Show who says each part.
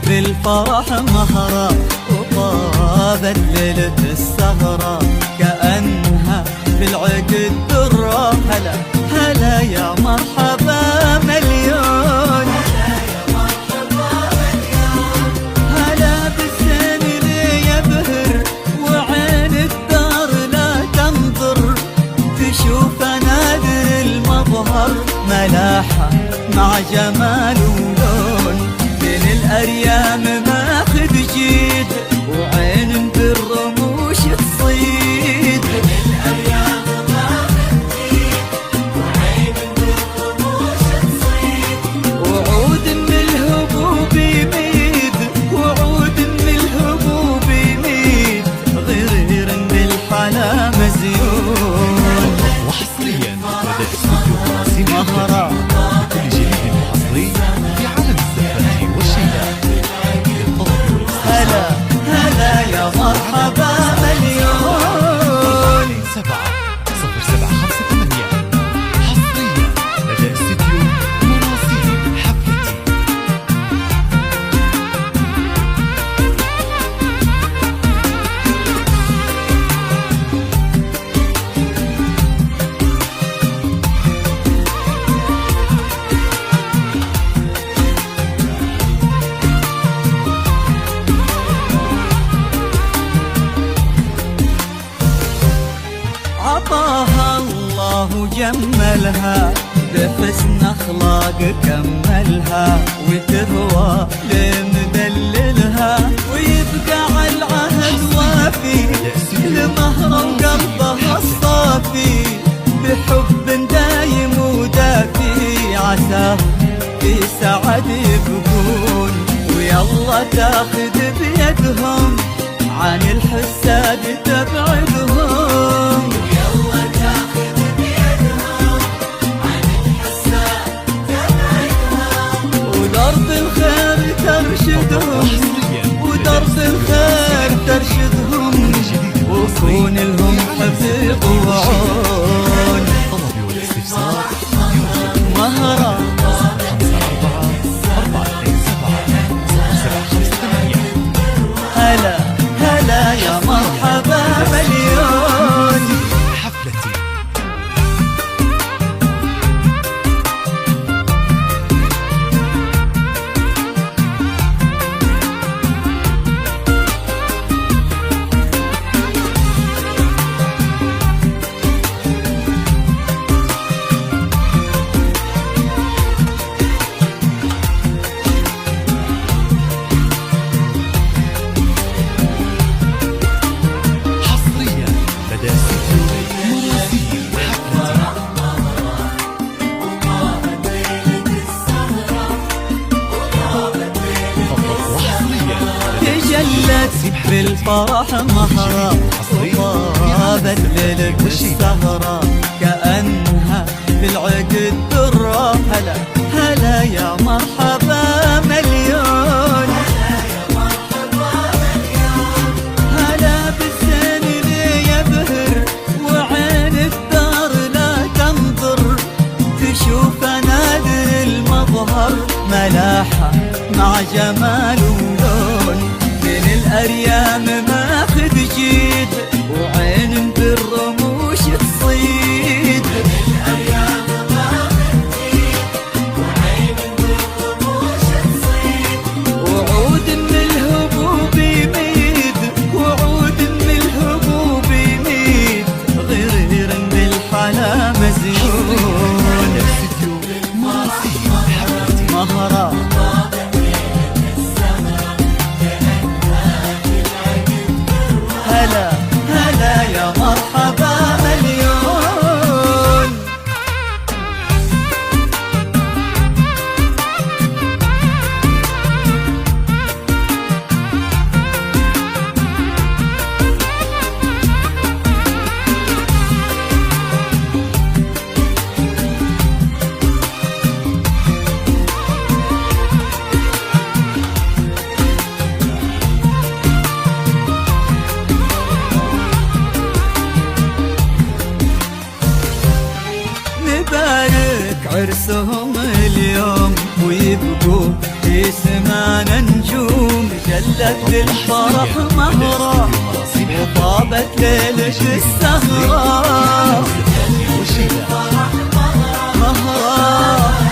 Speaker 1: بالفرح مهرة وطابت ليلة السهرة، كأنها بالعقد درة. هلا هلا يا مرحبا مليون، هلا بالزين اللي يبهر وعين الدار لا تنظر، تشوف نادر المظهر ملاحة مع جمال ولون. من الأريام ماخذ جيد وعين بالرموش تصيد، من الأريام ماخذ جيد وعين بالرموش تصيد، وعود من الهبوب يميد، وعود من الهبوب يميد، غير بالحلا مزيون.
Speaker 2: وحصريا لدى استوديو مراسيم مهرة بكل جديد وحصري في عالم الزفات والشيلات.
Speaker 1: هلا هلا يا مرحبا مليون.
Speaker 2: 70758 حصريا لدى استوديو مراسيم حفلتي.
Speaker 1: عطاها الله وجملها، بحسن اخلاق كملها، وتهوى لمدللها، ويبقى على العهد وافي لمهره وقلبها الصافي، بحب دايم ودافي، عساه في سعد يبقون، ويلا تاخذ بيدهم عن الحساد تبعدهم، ويلا تاخذ بيدهم عن الحساد تبعدهم، ودرب الخير ترشدهم، ودرب الخير ترشدهم، وكون لهم حفيظ وعون.
Speaker 2: طلبي والاستفسار
Speaker 1: مهرة
Speaker 2: 54427
Speaker 1: هلا هلا يا مرحبا مليون.
Speaker 2: حفلتي.
Speaker 1: بالفرح مهرة وطابت ليلة السهرة، كأنها بالعقد درة. هلا هلا يا مرحبا مليون، هلا بالزين اللي يبهر وعين الدار لا تنظر، تشوف نادر المظهر ملاحة مع جمال ولون. من الأريام ماخذ جيد وعين بالرموش تصيد، من الأريام ماخذ جيد وعين بالرموش تصيد، وعود من الهبوب يميد، وعود من الهبوب يميد، غير بالحلا مزيون. مهرة عرسهم اليوم ويبقوا في سمانا نجوم، جلت للفرح مهرة وطابت ليلة السهرة.
Speaker 2: والشيلة
Speaker 1: مهرة